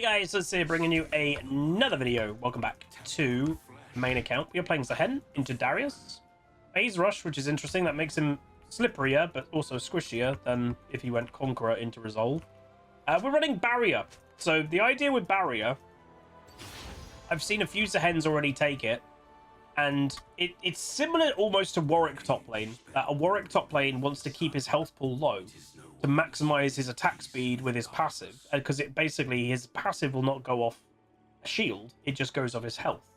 Guys, let's see, bringing you another video. Welcome back to main account. We are playing ZAAHEN into Darius. Phase Rush, which is interesting. That makes him slipperier, but also squishier than if he went Conqueror into Resolve. We're running Barrier. So the idea with Barrier, I've seen a few ZAAHENs already take it, and it's similar almost to Warwick top lane. That a Warwick top lane wants to keep his health pool low to maximize his attack speed with his passive, because it basically his passive will not go off a shield, it just goes off his health.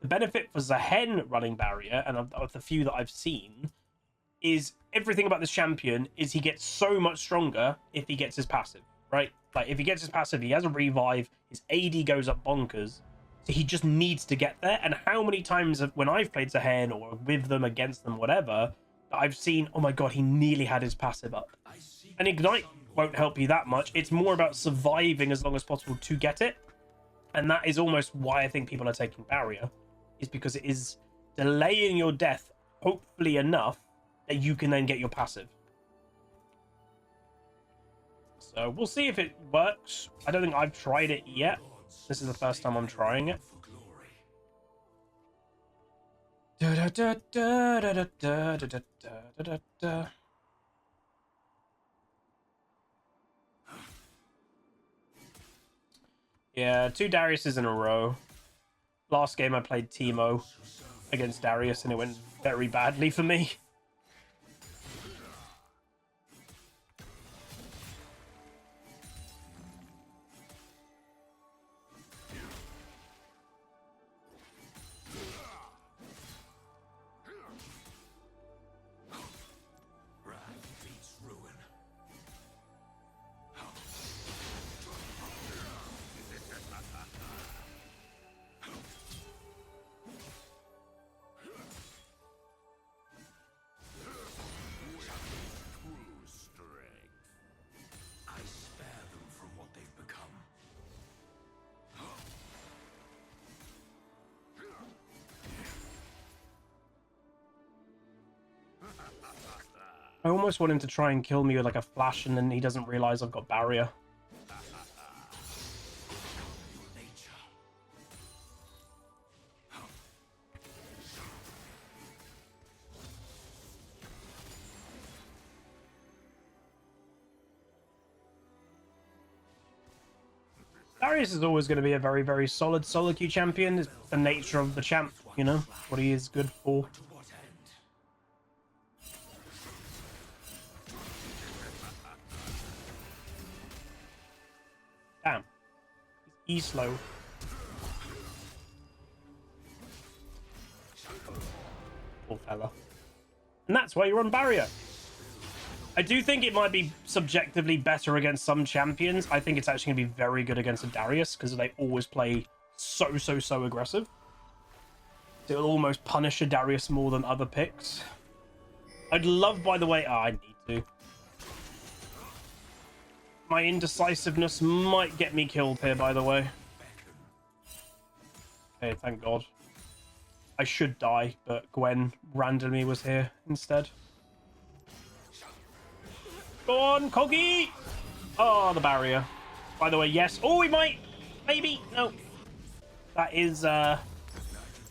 The benefit for ZAAHEN running Barrier, and of the few that I've seen, is everything about this champion is he gets so much stronger if he gets his passive, right? Like if he gets his passive, he has a revive, his AD goes up bonkers, so he just needs to get there. And how many times when I've played ZAAHEN or with them, against them, whatever, I've seen, oh my god, he nearly had his passive up. And Ignite won't help you that much. It's more about surviving as long as possible to get it. And that is almost why I think people are taking Barrier, is because it is delaying your death, hopefully enough that you can then get your passive. So we'll see if it works. I don't think I've tried it yet. This is the first time I'm trying it. Yeah, 2 Dariuses in a row. Last game I played Teemo against Darius and it went very badly for me. I almost want him to try and kill me with like a flash and then he doesn't realize I've got Barrier. Darius is always going to be a very, very solid solo queue champion. It's the nature of the champ, you know, what he is good for. Damn. He's slow. Poor fella. And that's why you're on Barrier. I do think it might be subjectively better against some champions. I think it's actually going to be very good against a Darius because they always play so aggressive. It'll almost punish a Darius more than other picks. I'd love, by the way... Oh, I need to. My indecisiveness might get me killed here, by the way. Okay, thank God. I should die, but Gwen randomly was here instead. Go on, Coggy! Oh, the Barrier. By the way, yes. Oh, we might. Maybe. No. That is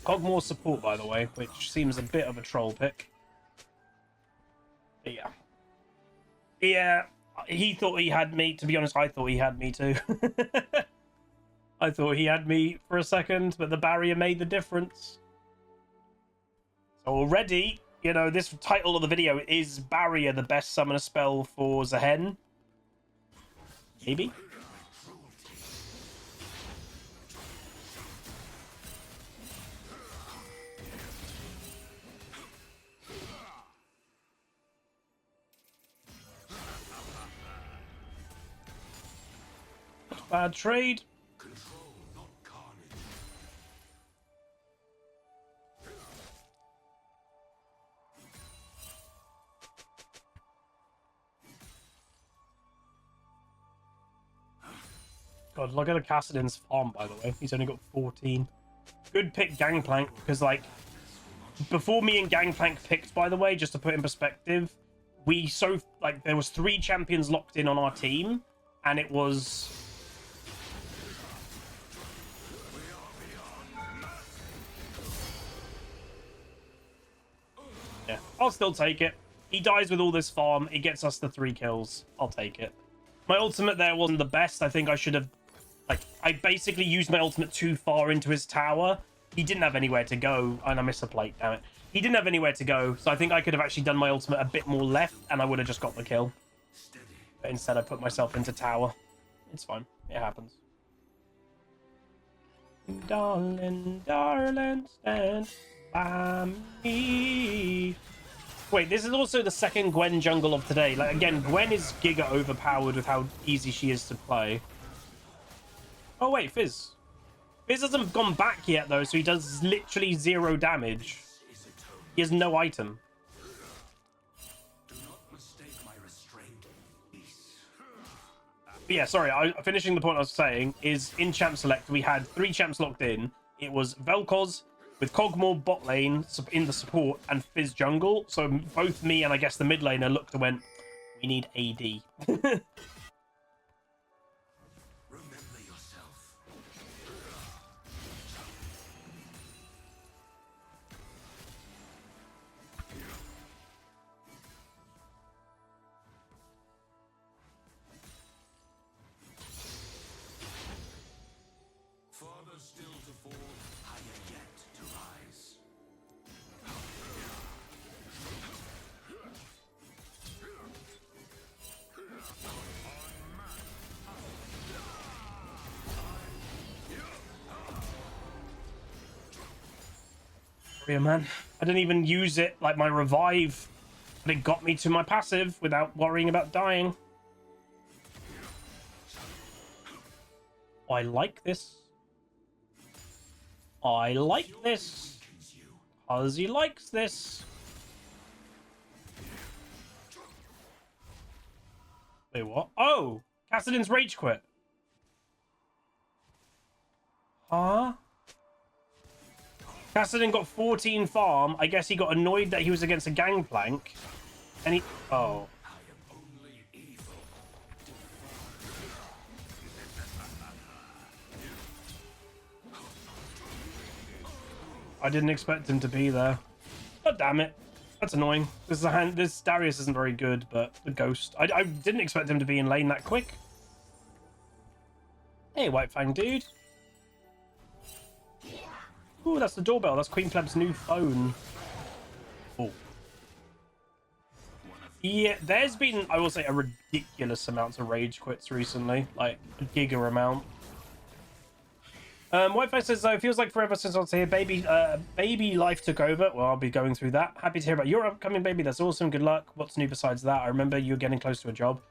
Cogmore's support, by the way, which seems a bit of a troll pick. But yeah. Yeah. He thought he had me. To be honest, I thought he had me too. I thought he had me for a second, but the Barrier made the difference. So already, you know, this title of the video is Barrier the best summoner spell for ZAAHEN? Maybe? Bad trade. God, look at the Kassadin's farm, by the way. He's only got 14. Good pick, Gangplank, because, like, before me and Gangplank picked, by the way, just to put in perspective, there was 3 champions locked in on our team, and it was Yeah, I'll still take it. He dies with all this farm. It gets us the 3 kills. I'll take it. My ultimate there wasn't the best. I think I should have... Like, I basically used my ultimate too far into his tower. He didn't have anywhere to go. And I missed a plate, damn it. He didn't have anywhere to go. So I think I could have actually done my ultimate a bit more left. And I would have just got the kill. But instead I put myself into tower. It's fine. It happens. Darling, darling, stand by me. Wait, this is also the second Gwen jungle of today. Like, again, Gwen is giga overpowered with how easy she is to play. Oh, wait, Fizz. Fizz hasn't gone back yet, though, so he does literally 0 damage. He has no item. But yeah, sorry, finishing the point I was saying is in Champ Select, we had 3 champs locked in. It was Vel'Koz with Kog'Maw bot lane in the support and Fizz jungle. So both me and I guess the mid laner looked and went, we need AD. Yeah, man. I didn't even use it like my revive, but it got me to my passive without worrying about dying. I like this. I like this. Huzzy likes this. Wait, what? Oh! Kassadin's rage quit. Huh? Kassadin got 14 farm. I guess he got annoyed that he was against a gangplank. And he... Oh. I didn't expect him to be there. Oh, damn it. That's annoying. This Darius isn't very good, but the ghost... I didn't expect him to be in lane that quick. Hey, White Fang dude. Ooh, that's the doorbell. That's Queen Pleb's new phone. Oh. Yeah, there's been, I will say, a ridiculous amount of rage quits recently. Like, a giga amount. Wi-Fi says, it feels like forever since I was here. Baby life took over. Well, I'll be going through that. Happy to hear about your upcoming baby. That's awesome. Good luck. What's new besides that? I remember you were getting close to a job.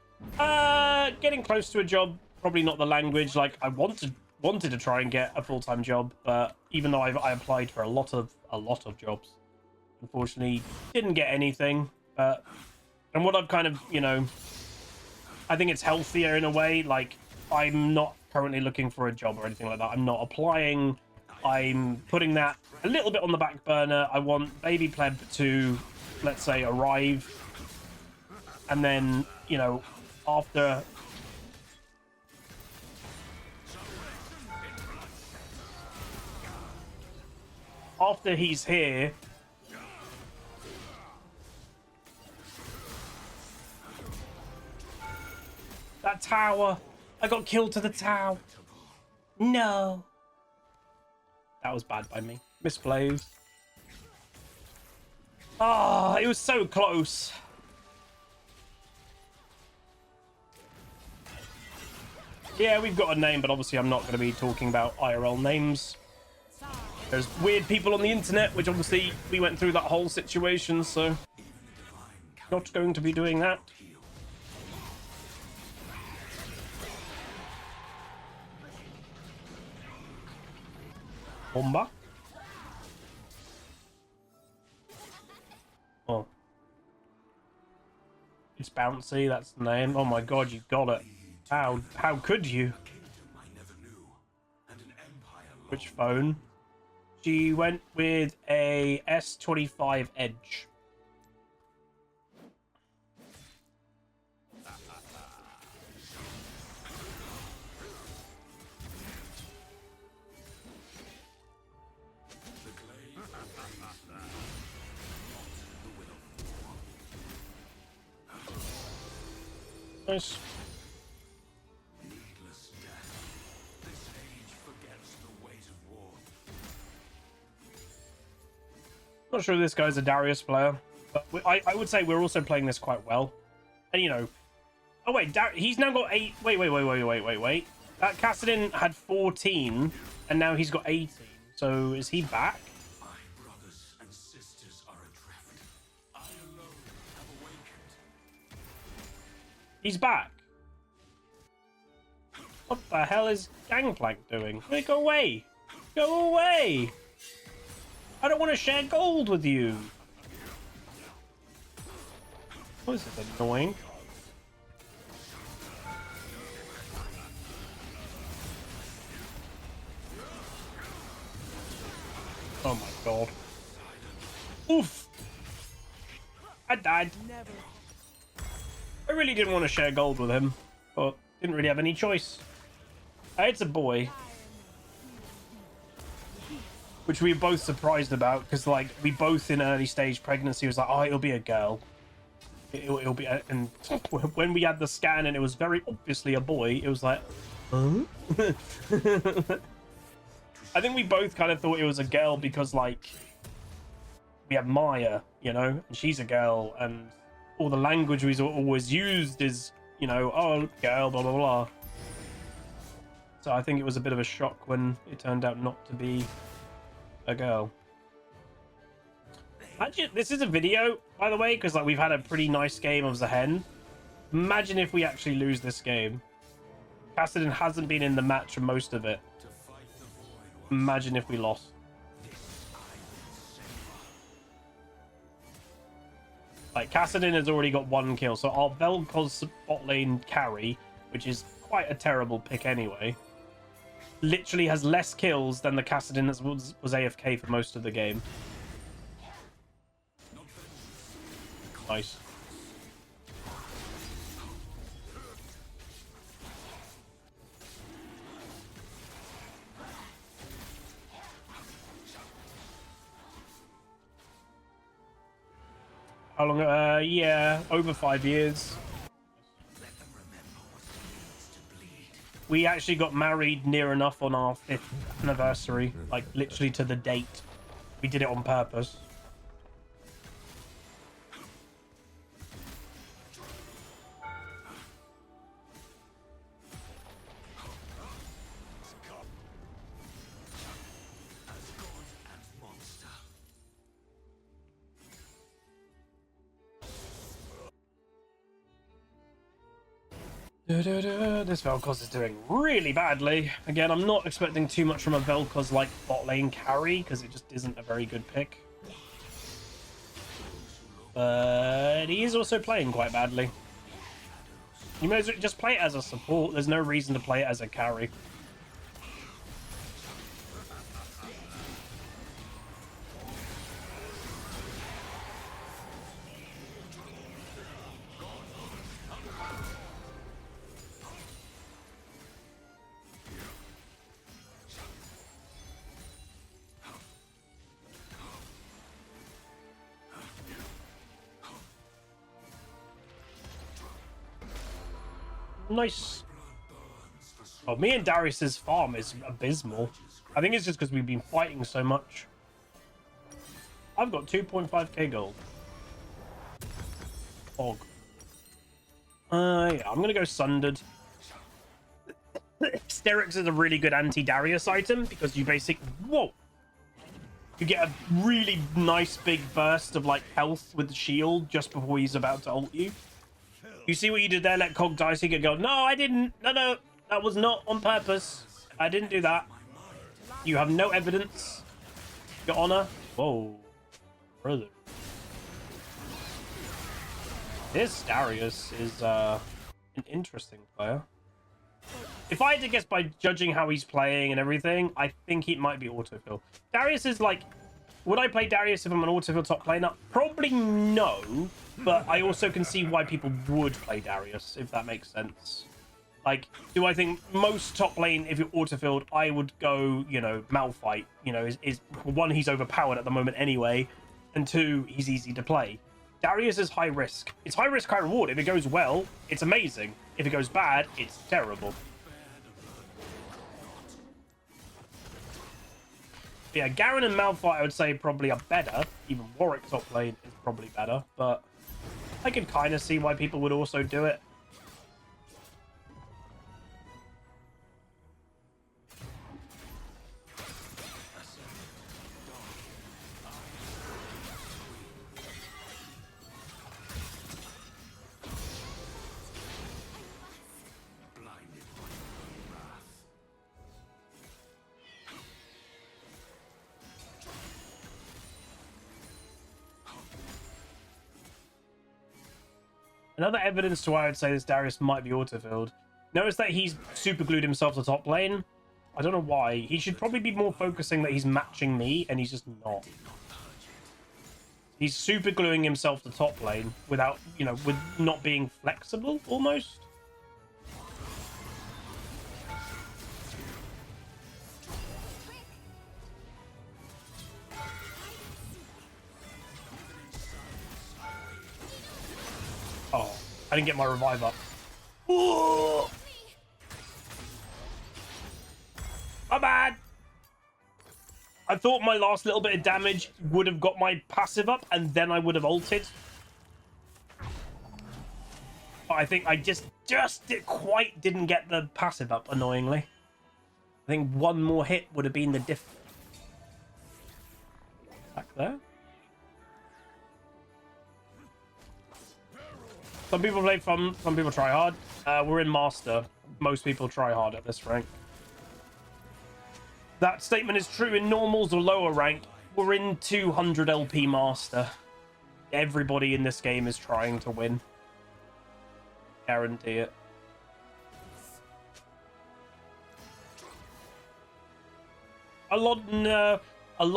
Getting close to a job. Probably not the language. Like, I wanted to try and get a full-time job, but even though I applied for a lot of jobs, unfortunately didn't get anything. And what I've kind of, you know, I think it's healthier in a way. Like, I'm not currently looking for a job or anything like that. I'm not applying. I'm putting that a little bit on the back burner. I want baby pleb to, let's say, arrive, and then, you know, after he's here, that tower, I got killed to the tower. No, that was bad by me. Misplays. Ah, it was so close. Yeah, we've got a name, but obviously I'm not going to be talking about IRL names. There's weird people on the internet, which obviously we went through that whole situation, so not going to be doing that. Bomba. Oh. It's bouncy, that's the name. Oh my god, you got it. How could you? Which phone? She went with a S25 Edge. Nice. Not sure this guy's a Darius player, but I would say we're also playing this quite well. And you know, oh wait, he's now got 8. Wait. That Kassadin had 14, and now he's got 18. So is he back? My brothers and sisters are adrift. I alone have awakened. He's back. What the hell is Gangplank doing? Hey, go away! Go away! I don't want to share gold with you. What is this annoying? Oh my god. Oof! I died. I really didn't want to share gold with him, but didn't really have any choice. It's a boy. Which we were both surprised about, because like we both in early stage pregnancy was like, oh, it'll be a girl. It'll be and when we had the scan and it was very obviously a boy, it was like, huh? I think we both kind of thought it was a girl because like we have Maya, you know, and she's a girl, and all the language we always used is, you know, oh, girl, blah blah blah. So I think it was a bit of a shock when it turned out not to be a girl. Actually, this is a video, by the way, because like we've had a pretty nice game of ZAAHEN. Imagine if we actually lose this game. Kassadin hasn't been in the match for most of it. Imagine if we lost. Like, Kassadin has already got 1 kill, so our Vel'Koz bot lane carry, which is quite a terrible pick anyway, literally has less kills than the Kassadin that was AFK for most of the game. Nice. How long? Yeah, over 5 years. We actually got married near enough on our 5th anniversary, like literally to the date. We did it on purpose. This Vel'Koz is doing really badly. Again, I'm not expecting too much from a Vel'Koz like bot lane carry because it just isn't a very good pick. But he is also playing quite badly. You may as well just play it as a support. There's no reason to play it as a carry. Nice. Oh, me and Darius's farm is abysmal. I think it's just because we've been fighting so much. I've got 2.5k gold. Og. Yeah, I'm gonna go Sundered. Sterix is a really good anti-Darius item because you basically, whoa, you get a really nice big burst of like health with the shield just before he's about to ult you. You see what you did there? Let Cog die so you could go, no, I didn't. No, that was not on purpose. I didn't do that. You have no evidence. Your honor. Whoa. Brother. This Darius is an interesting player. If I had to guess by judging how he's playing and everything, I think he might be autofill. Darius is like, would I play Darius if I'm an autofill top laner? Probably no, but I also can see why people would play Darius, if that makes sense. Like, do I think most top lane, if you're autofilled, I would go, you know, Malphite, you know, is one, he's overpowered at the moment anyway, and 2, he's easy to play. Darius is high risk. It's high risk, high reward. If it goes well, it's amazing. If it goes bad, it's terrible. Yeah, Garen and Malphite, I would say, probably are better. Even Warwick top lane is probably better, but I can kind of see why people would also do it. Another evidence to why I would say this Darius might be autofilled. Notice that he's super glued himself to top lane. I don't know why. He should probably be more focusing that he's matching me, and he's just not. He's super gluing himself to top lane without, you know, with not being flexible, almost. Oh, I didn't get my revive up. Ooh! My bad. I thought my last little bit of damage would have got my passive up, and then I would have ulted. But I think I just quite didn't get the passive up, annoyingly. I think one more hit would have been the diff. Back there. Some people play fun, some people try hard. We're in Master. Most people try hard at this rank. That statement is true in normals or lower rank. We're in 200 LP Master. Everybody in this game is trying to win. Guarantee it. A lot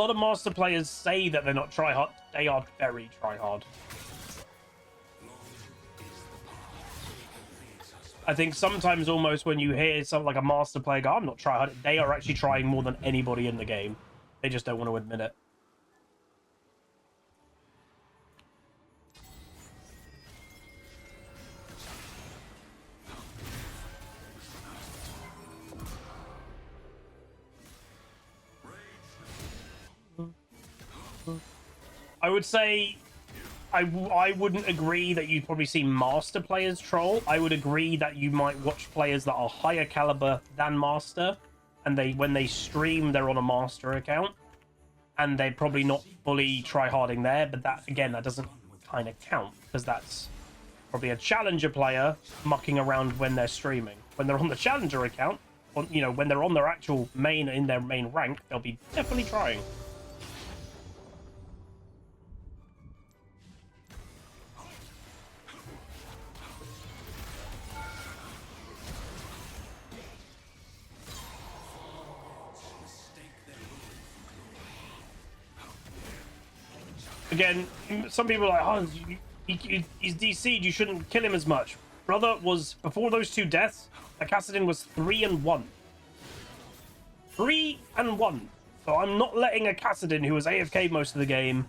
of Master players say that they're not try hard. They are very try hard. I think sometimes almost when you hear something like a Master player go, I'm not trying hard, they are actually trying more than anybody in the game. They just don't want to admit it. I would say I wouldn't agree that you'd probably see Master players troll. I would agree that you might watch players that are higher caliber than Master, and when they stream, they're on a Master account, and they're probably not fully try-harding there, but that, again, that doesn't kind of count, because that's probably a Challenger player mucking around when they're streaming. When they're on the Challenger account, you know, when they're on their actual in their main rank, they'll be definitely trying. Again, some people are like, oh, he's DC'd, you shouldn't kill him as much. Brother was, before those two deaths, Kassadin was 3-1. 3-1. So I'm not letting a Kassadin who was AFK most of the game,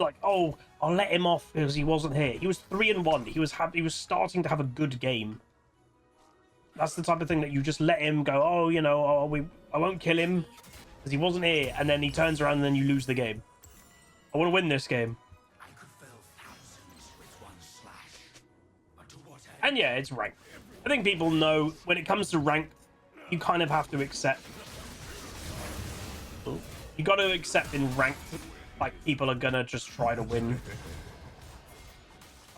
like, oh, I'll let him off because he wasn't here. He was 3-1. He was starting to have a good game. That's the type of thing that you just let him go, oh, you know, I won't kill him because he wasn't here, and then he turns around and then you lose the game. I want to win this game. And yeah, it's ranked. I think people know when it comes to ranked, you kind of have to accept. You got to accept in ranked, like, people are gonna just try to win.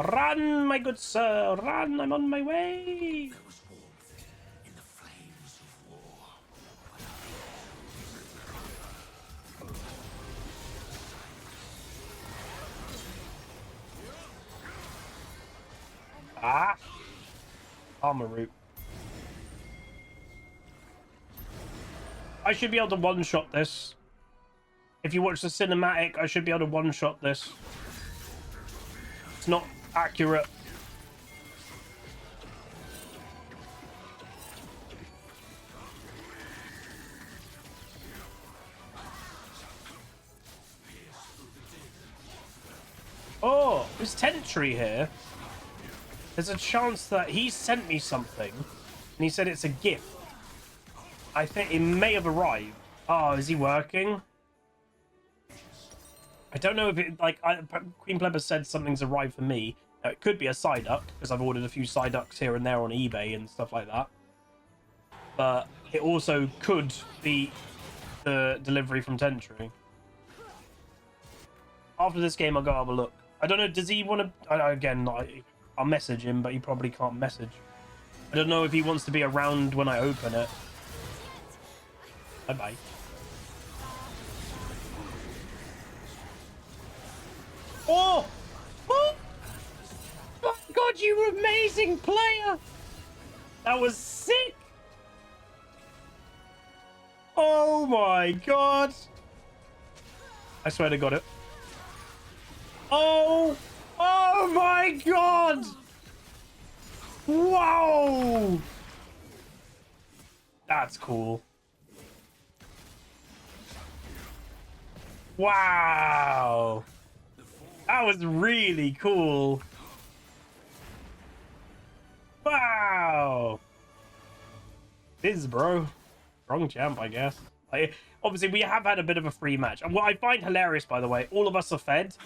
Run, my good sir, run! I'm on my way. Ah! Armor root. I should be able to one-shot this. If you watch the cinematic, I should be able to one-shot this. It's not accurate. Oh! there's Tentry here, there's a chance that he sent me something, and he said it's a gift. I think it may have arrived. Oh, is he working? I don't know if it, like, Queen Pleb has said something's arrived for me. Now, it could be a Psyduck, because I've ordered a few Psyducks here and there on eBay and stuff like that. But it also could be the delivery from Tentry. After this game, I'll go have a look. I don't know, does he want to... Again, I'll message him, but he probably can't message. I don't know if he wants to be around when I open it. Bye-bye. Oh! Oh! Oh my god, you amazing player! That was sick! Oh my god! I swear to god it. Oh! Oh my god! Wow! That's cool. Wow! That was really cool. Wow! Biz, bro. Strong champ, I guess. Obviously, we have had a bit of a free match. And what I find hilarious, by the way, all of us are fed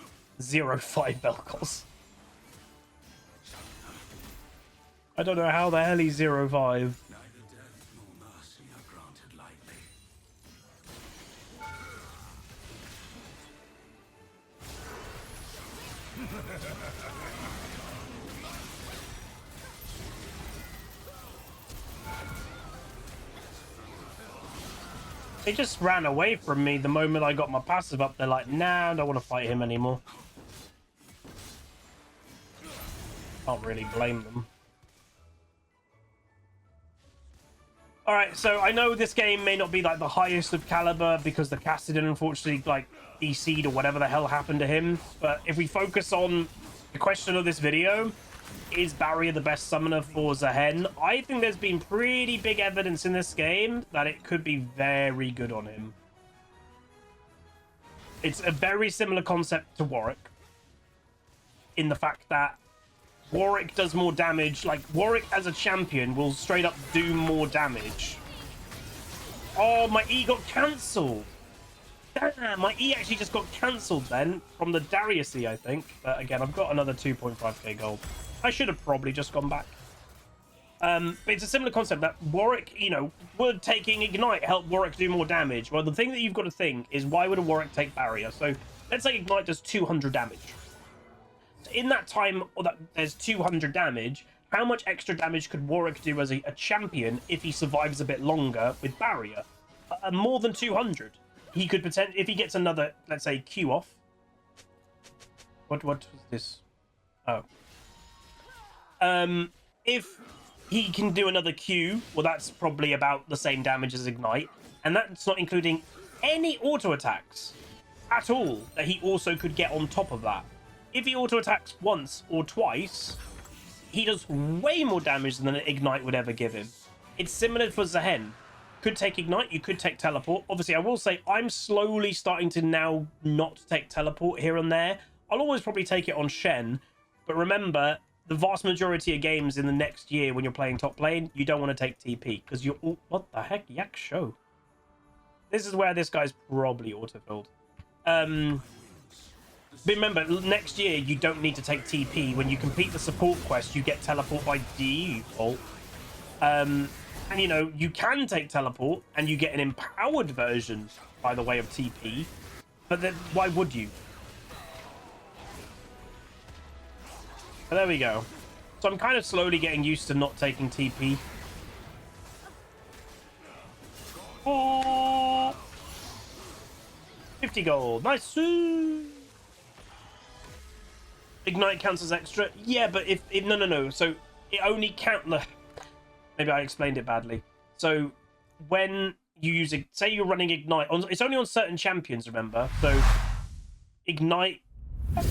0-5 Vel'Koz. I don't know how the hell he's 0-5. Neither death nor mercy are granted lightly. They just ran away from me the moment I got my passive up. They're like, nah, I don't want to fight him anymore. Can't really blame them. Alright, so I know this game may not be like the highest of caliber because the Cassidy unfortunately like DC'd or whatever the hell happened to him. But if we focus on the question of this video, is Barrier the best summoner for ZAAHEN? I think there's been pretty big evidence in this game that it could be very good on him. It's a very similar concept to Warwick in the fact that Warwick does more damage. Like, Warwick as a champion will straight up do more damage. Oh, my E got cancelled. Damn, my E actually just got cancelled then from the Darius E, I think. But again, I've got another 2.5k gold. I should have probably just gone back. But it's a similar concept that Warwick, you know, would taking Ignite help Warwick do more damage? Well, the thing that you've got to think is why would a Warwick take Barrier? So let's say Ignite does 200 damage. In that time that there's 200 damage, how much extra damage could Warwick do as a champion if he survives a bit longer with Barrier? More than 200. He could potentially, if he gets another, let's say, Q off. What was this? Oh. If he can do another Q, well, that's probably about the same damage as Ignite. And that's not including any auto attacks at all that he also could get on top of that. If he auto attacks once or twice, he does way more damage than an Ignite would ever give him. It's similar for ZAAHEN. Could take Ignite, you could take Teleport. Obviously, I will say I'm slowly starting to now not take Teleport here and there. I'll always probably take it on Shen. But remember, the vast majority of games in the next year when you're playing top lane, you don't want to take TP. Because you're... Oh, what the heck? Yak show. This is where this guy's probably autofilled. But remember, next year, you don't need to take TP. When you complete the support quest, you get Teleport by default. And, you know, you can take Teleport, and you get an empowered version, by the way, of TP. But then, why would you? But there we go. So I'm kind of slowly getting used to not taking TP. Oh! 50 gold. Nice! Ignite counts as extra. Yeah, but if no. So it only count. Maybe I explained it badly. So when you use it, say you're running Ignite, it's only on certain champions. Remember, so Ignite.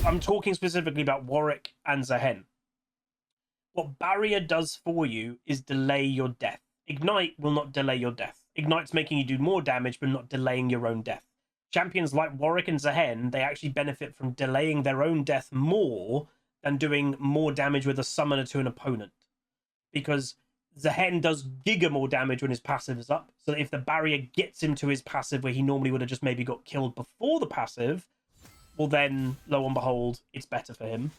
I'm talking specifically about Warwick and ZAAHEN. What Barrier does for you is delay your death. Ignite will not delay your death. Ignite's making you do more damage, but not delaying your own death. Champions like Warwick and ZAAHEN, they actually benefit from delaying their own death more than doing more damage with a summoner to an opponent, because ZAAHEN does giga more damage when his passive is up. So if the barrier gets him to his passive where he normally would have just maybe got killed before the passive, well then, lo and behold, it's better for him.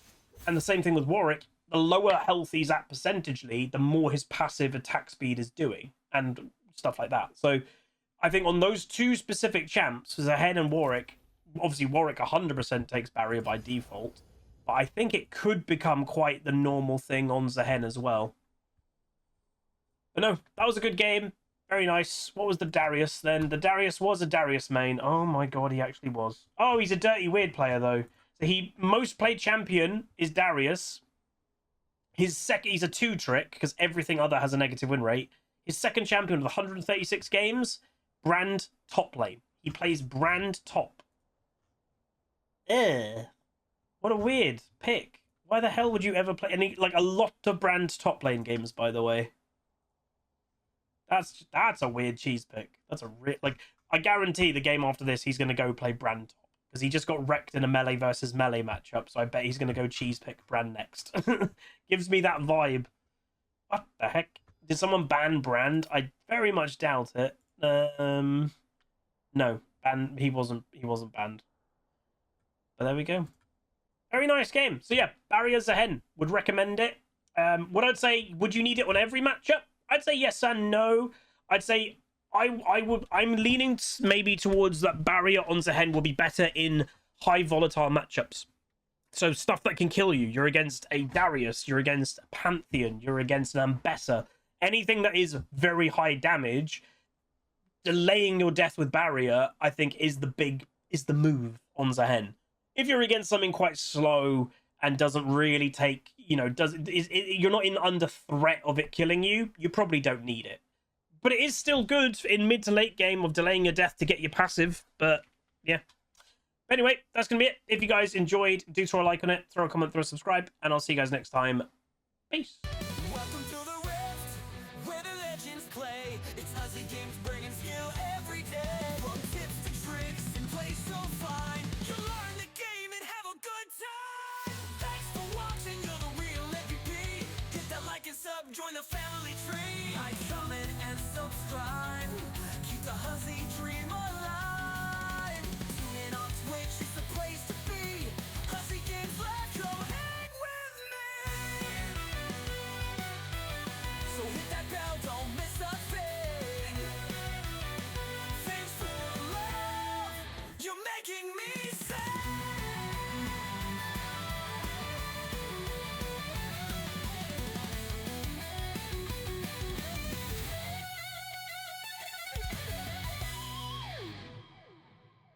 And the same thing with Warwick. The lower health he's at percentagely, the more his passive attack speed is doing, and stuff like that. So I think on those two specific champs, ZAAHEN and Warwick, obviously Warwick 100% takes barrier by default, but I think it could become quite the normal thing on ZAAHEN as well. But no, that was a good game. Very nice. What was the Darius then? The Darius was a Darius main. Oh my god, he actually was. Oh, he's a dirty weird player though. So he most played champion is Darius. His second, he's a 2-trick because everything other has a negative win rate. His second champion with 136 games, Brand top lane. He plays Brand top. What a weird pick. Why the hell would you ever play any, like, a lot of Brand top lane games, by the way? That's a weird cheese pick. That's a like, I guarantee the game after this he's going to go play Brand top, because he just got wrecked in a melee versus melee matchup, so I bet he's going to go cheese pick Brand next. Gives me that vibe. What the heck? Did someone ban Brand? I very much doubt it. No, he wasn't banned. But there we go. Very nice game. So yeah, Barrier ZAAHEN. Would recommend it. What I'd say, would you need it on every matchup? I'd say yes and no. I'd say I'm leaning maybe towards that Barrier on ZAAHEN will be better in high volatile matchups. So stuff that can kill you. You're against a Darius, you're against a Pantheon, you're against an Ambessa. Anything that is very high damage, delaying your death with Barrier, I think is the move on ZAAHEN. If you're against something quite slow and doesn't really take, you know, you're not under threat of it killing you, you probably don't need it. But it is still good in mid to late game of delaying your death to get your passive. But yeah. Anyway, that's going to be it. If you guys enjoyed, do throw a like on it, throw a comment, throw a subscribe, and I'll see you guys next time. Peace. Welcome to the Rift, where the legends play. It's HuzzyGames bringing skill every day. From tips to tricks and play so fine, you'll learn the game and have a good time. Thanks for watching, you're the real MVP. Hit that like and sub, join the family tree. I summon and subscribe.